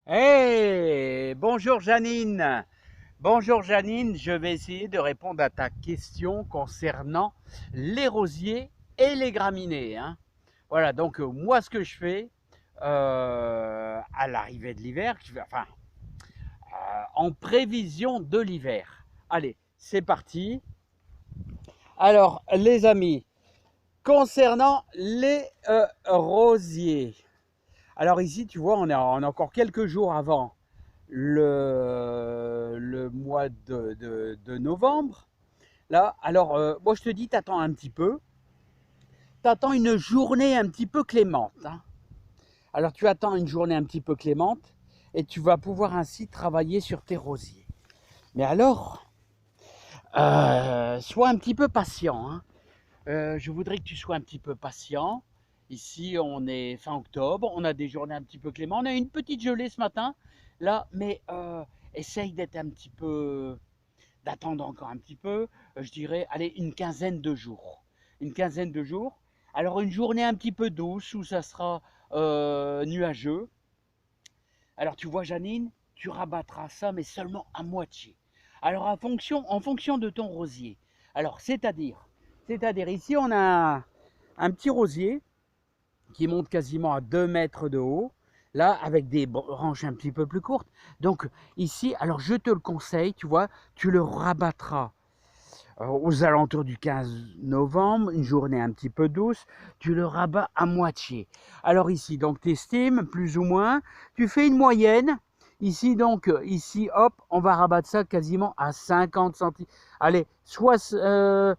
Hey, bonjour Janine. Bonjour Janine, je vais essayer de répondre à ta question concernant les rosiers et les graminées, hein. Voilà, donc moi ce que je fais à l'arrivée de l'hiver, enfin en prévision de l'hiver. Allez, c'est parti. Alors les amis, concernant les rosiers. Alors ici, tu vois, on est encore quelques jours avant le mois de novembre. Là, alors, moi je te dis, t'attends un petit peu. T'attends une journée un petit peu clémente, hein. Alors tu attends une journée un petit peu clémente et tu vas pouvoir ainsi travailler sur tes rosiers. Mais alors, sois un petit peu patient, hein. Je voudrais que tu sois un petit peu patient. Ici, on est fin octobre, on a des journées un petit peu clémentes. On a une petite gelée ce matin, là, mais essaye d'être un petit peu, d'attendre encore un petit peu. Je dirais, allez, une quinzaine de jours. Une quinzaine de jours. Alors, une journée un petit peu douce où ça sera nuageux. Alors, tu vois, Janine, tu rabattras ça, mais seulement à moitié. Alors, en fonction de ton rosier. Alors, c'est-à-dire ici, on a un petit rosier qui monte quasiment à 2 mètres de haut, là, avec des branches un petit peu plus courtes. Donc, ici, alors je te le conseille, tu vois, tu le rabattras aux alentours du 15 novembre, une journée un petit peu douce, tu le rabats à moitié. Alors ici, donc tu estimes plus ou moins, tu fais une moyenne. Ici, donc, ici, hop, on va rabattre ça quasiment à 50 centimètres. Allez, 60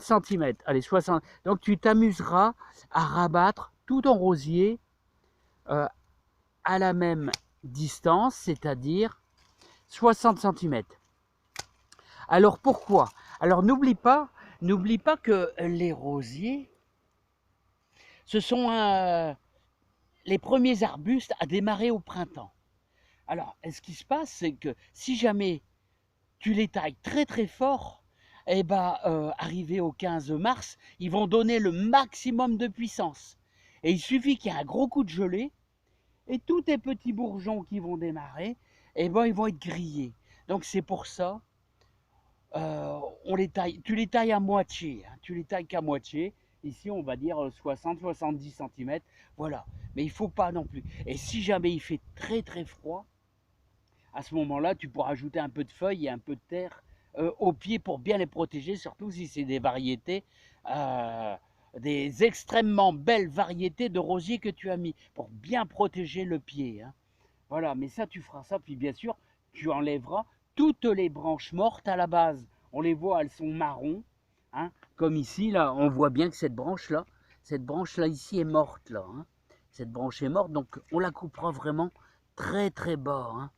centimètres. Allez, 60. Donc tu t'amuseras à rabattre tout ton rosier euh, à la même distance, c'est-à-dire 60 centimètres. Alors pourquoi? Alors n'oublie pas que les rosiers, ce sont les premiers arbustes à démarrer au printemps. Alors, ce qui se passe, c'est que si jamais tu les tailles très très fort, eh ben, arrivé au 15 mars, ils vont donner le maximum de puissance. Et il suffit qu'il y ait un gros coup de gelée, et tous tes petits bourgeons qui vont démarrer, eh ben, ils vont être grillés. Donc c'est pour ça on les taille, tu les tailles à moitié, hein, tu les tailles qu'à moitié. Ici, on va dire 60-70 cm. Voilà. Mais il ne faut pas non plus. Et si jamais il fait très très froid, à ce moment-là, tu pourras ajouter un peu de feuilles et un peu de terre au pied pour bien les protéger, surtout si c'est des variétés, des extrêmement belles variétés de rosiers que tu as mis pour bien protéger le pied, hein. Voilà, mais ça, tu feras ça. Puis bien sûr, tu enlèveras toutes les branches mortes à la base. On les voit, elles sont marron, hein. Comme ici, là, on voit bien que cette branche-là ici est morte, là, hein. Cette branche est morte, donc on la coupera vraiment très très bas, hein.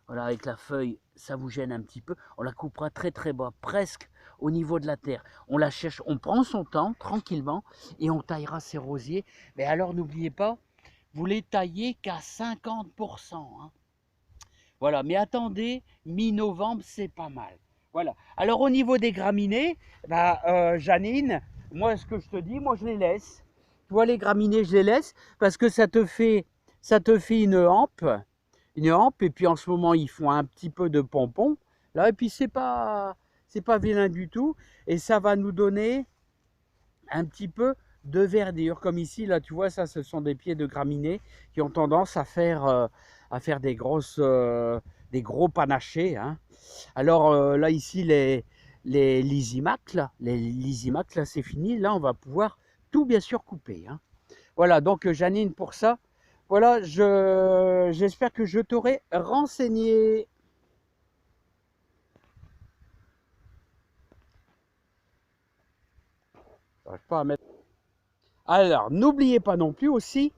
Voilà, avec la feuille, ça vous gêne un petit peu. On la coupera très très bas, presque au niveau de la terre. On la cherche, on prend son temps, tranquillement, et on taillera ces rosiers. Mais alors, n'oubliez pas, vous les taillez qu'à 50%, hein. Voilà, mais attendez, mi-novembre, c'est pas mal. Voilà. Alors au niveau des graminées, bah, Janine, moi ce que je te dis, moi je les laisse. Tu vois, les graminées, je les laisse parce que ça te fait une hampe, et puis en ce moment ils font un petit peu de pompons. Là, et puis c'est pas vilain du tout, et ça va nous donner un petit peu de verdure, comme ici, là, tu vois, ça, ce sont des pieds de graminées qui ont tendance à faire des gros panachés, hein. Alors là, ici, les lysimacs, là, c'est fini. Là, on va pouvoir tout, bien sûr, couper, hein. Voilà, donc Janine, pour ça, voilà, j'espère que je t'aurai renseigné. J'arrive pas à mettre. Alors, n'oubliez pas non plus aussi,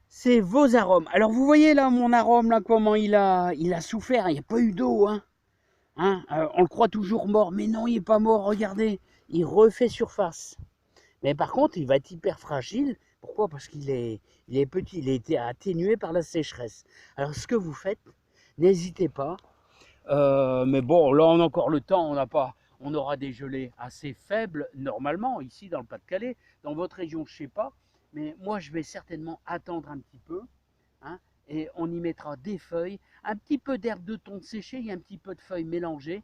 c'est vos arômes. Alors vous voyez là mon arôme là comment il a souffert. Il n'y a pas eu d'eau, hein. On le croit toujours mort, mais non, il n'est pas mort. Regardez, il refait surface. Mais par contre, il va être hyper fragile. Pourquoi? Parce il est petit, il a été atténué par la sécheresse. Alors ce que vous faites, n'hésitez pas. Mais bon, là on a encore le temps. On aura des gelées assez faibles normalement ici dans le Pas-de-Calais. Dans votre région, je ne sais pas, mais moi je vais certainement attendre un petit peu, hein. et on y mettra des feuilles, un petit peu d'herbe de thon séchée et un petit peu de feuilles mélangées.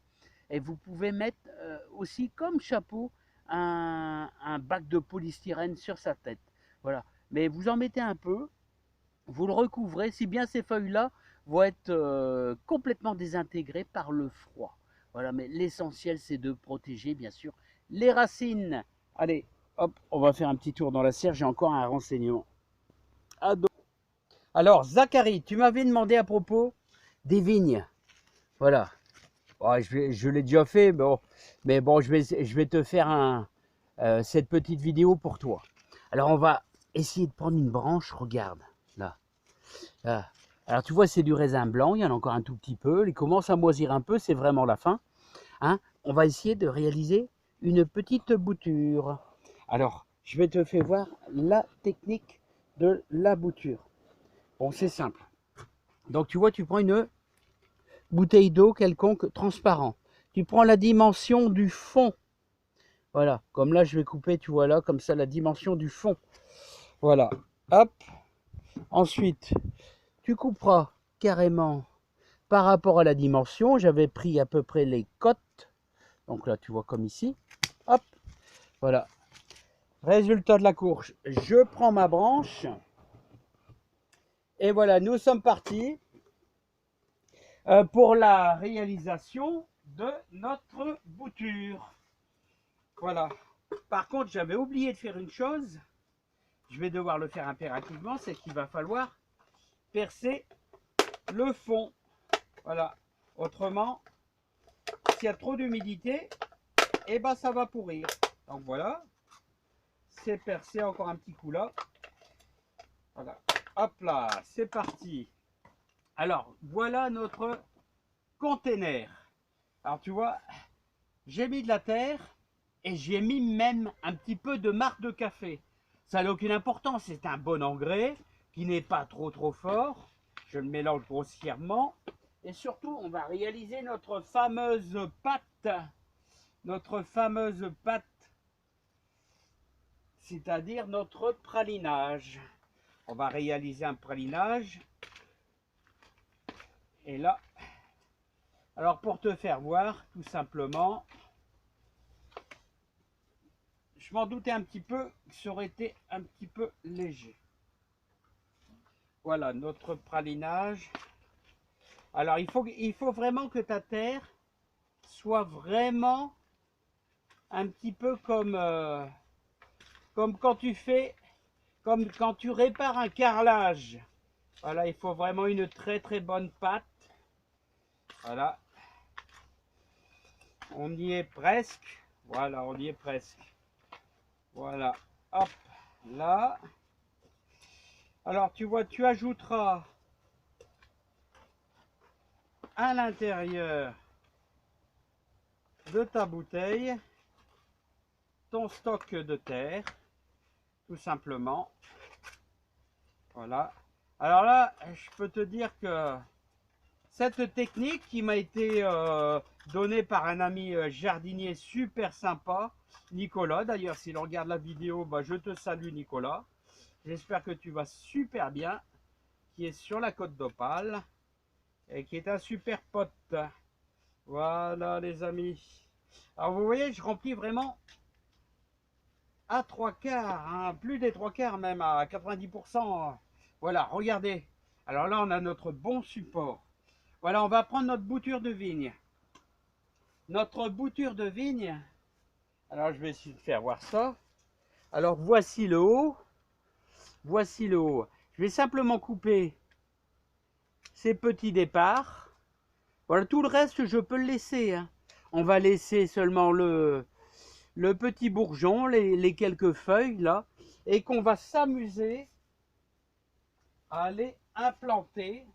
Et vous pouvez mettre aussi comme chapeau un bac de polystyrène sur sa tête. Voilà. Mais vous en mettez un peu, vous le recouvrez, si bien ces feuilles-là vont être complètement désintégrées par le froid. Voilà, mais l'essentiel c'est de protéger bien sûr les racines. Allez, hop, on va faire un petit tour dans la serre, j'ai encore un renseignement. Alors, Zachary, tu m'avais demandé à propos des vignes. Voilà. Bon, je l'ai déjà fait, bon, mais bon, je vais te faire cette petite vidéo pour toi. Alors, on va essayer de prendre une branche, regarde, là. Là. Alors, tu vois, c'est du raisin blanc, il y en a encore un tout petit peu. Il commence à moisir un peu, c'est vraiment la fin. Hein? On va essayer de réaliser une petite bouture. Alors, je vais te faire voir la technique de la bouture. Bon, c'est simple. Donc, tu vois, tu prends une bouteille d'eau quelconque transparent. Tu prends la dimension du fond. Voilà, comme là, je vais couper, tu vois là, comme ça, la dimension du fond. Voilà, hop. Ensuite, tu couperas carrément par rapport à la dimension. J'avais pris à peu près les cotes. Donc là, tu vois comme ici. Hop, voilà. Résultat de la course, je prends ma branche. Et voilà, nous sommes partis pour la réalisation de notre bouture. Voilà. Par contre, j'avais oublié de faire une chose. Je vais devoir le faire impérativement, c'est qu'il va falloir percer le fond. Voilà. Autrement, s'il y a trop d'humidité, eh ben ça va pourrir. Donc voilà. C'est percé, encore un petit coup là. Voilà. Hop là, c'est parti. Alors, voilà notre container. Alors tu vois, j'ai mis de la terre et j'ai mis même un petit peu de marc de café. Ça n'a aucune importance, c'est un bon engrais qui n'est pas trop fort. Je le mélange grossièrement. Et surtout, on va réaliser notre fameuse pâte. Notre fameuse pâte, c'est-à-dire notre pralinage. On va réaliser un pralinage. Et là, alors pour te faire voir, tout simplement, je m'en doutais un petit peu que ça aurait été un petit peu léger. Voilà notre pralinage. Alors il faut vraiment que ta terre soit vraiment un petit peu comme quand tu fais, comme quand tu répares un carrelage. Voilà, il faut vraiment une très bonne pâte. Voilà. On y est presque. Voilà, on y est presque. Voilà. Hop, là. Alors tu vois, tu ajouteras à l'intérieur de ta bouteille ton stock de terre, tout simplement. Voilà. Alors là, je peux te dire que cette technique qui m'a été donnée par un ami jardinier super sympa, Nicolas. D'ailleurs, s'il regarde la vidéo, bah, je te salue Nicolas. J'espère que tu vas super bien, qui est sur la côte d'Opale et qui est un super pote. Voilà les amis. Alors vous voyez, je remplis vraiment à 3/4, hein, plus des 3/4 même, à 90%. Voilà, regardez. Alors là, on a notre bon support. Voilà, on va prendre notre bouture de vigne. Notre bouture de vigne, alors je vais essayer de faire voir ça. Alors voici le haut. Voici le haut. Je vais simplement couper ces petits départs. Voilà, tout le reste, je peux le laisser. Hein. On va laisser seulement le petit bourgeon, les quelques feuilles là, et qu'on va s'amuser à aller implanter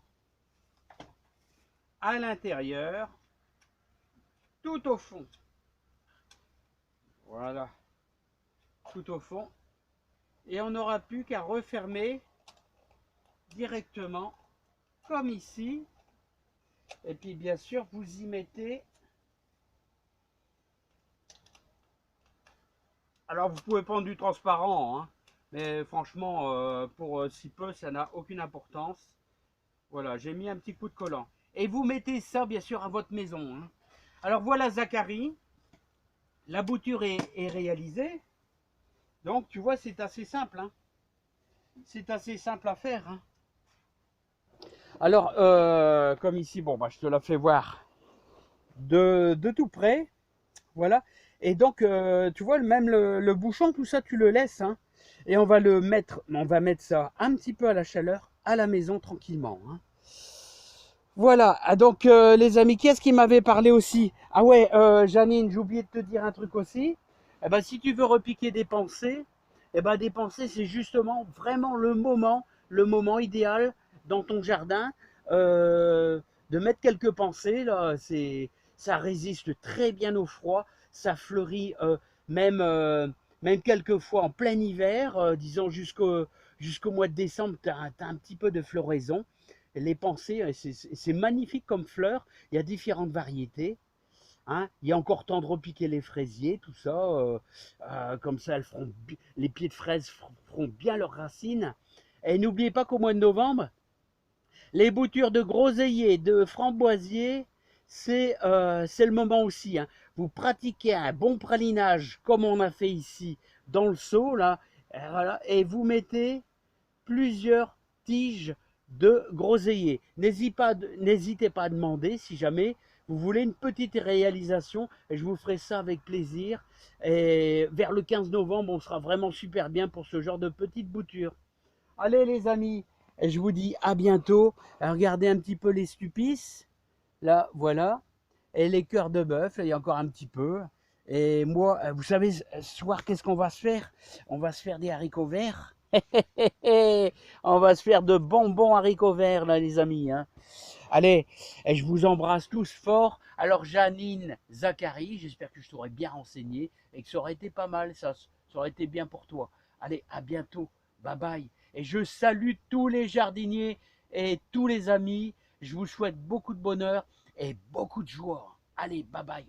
à l'intérieur, tout au fond. Voilà, tout au fond. Et on n'aura plus qu'à refermer directement, comme ici. Et puis bien sûr, vous y mettez. Alors vous pouvez prendre du transparent, hein, mais franchement, pour si peu, ça n'a aucune importance. Voilà, j'ai mis un petit coup de collant. Et vous mettez ça, bien sûr, à votre maison. Hein. Alors voilà, Zacharie, la bouture est réalisée. Donc, tu vois, c'est assez simple. Hein. C'est assez simple à faire. Hein. Alors, comme ici, bon, bah, je te la fais voir de tout près. Voilà. Et donc, tu vois, même le bouchon, tout ça, tu le laisses. Hein. Et on va mettre ça un petit peu à la chaleur, à la maison, tranquillement. Hein. Voilà, ah, donc les amis, qui est-ce qui m'avait parlé aussi? Ah ouais, Janine, j'ai oublié de te dire un truc aussi. Eh ben, si tu veux repiquer des pensées, eh ben, des pensées, c'est justement vraiment le moment idéal dans ton jardin de mettre quelques pensées. Là, ça résiste très bien au froid, ça fleurit même quelquefois en plein hiver, disons jusqu'au mois de décembre, tu as un petit peu de floraison. Les pensées, c'est magnifique comme fleurs. Il y a différentes variétés. Hein. Il y a encore temps de repiquer les fraisiers, tout ça. Comme ça, les pieds de fraises feront bien leurs racines. Et n'oubliez pas qu'au mois de novembre, les boutures de groseilliers, de framboisiers, c'est le moment aussi. Hein. Vous pratiquez un bon pralinage, comme on a fait ici, dans le seau, là, voilà, et vous mettez plusieurs tiges de groseillier. N'hésitez pas à demander si jamais vous voulez une petite réalisation et je vous ferai ça avec plaisir. Et vers le 15 novembre, on sera vraiment super bien pour ce genre de petite bouture. Allez les amis, et je vous dis à bientôt. Regardez un petit peu les stupices. Là, voilà. Et les cœurs de bœuf, il y a encore un petit peu. Et moi, vous savez, ce soir, qu'est-ce qu'on va se faire? On va se faire des haricots verts. On va se faire de bonbons haricots verts, là, les amis. Hein. Allez, et je vous embrasse tous fort. Alors, Janine, Zacharie, j'espère que je t'aurais bien renseigné et que ça aurait été pas mal, ça aurait été bien pour toi. Allez, à bientôt. Bye bye. Et je salue tous les jardiniers et tous les amis. Je vous souhaite beaucoup de bonheur et beaucoup de joie. Allez, bye bye.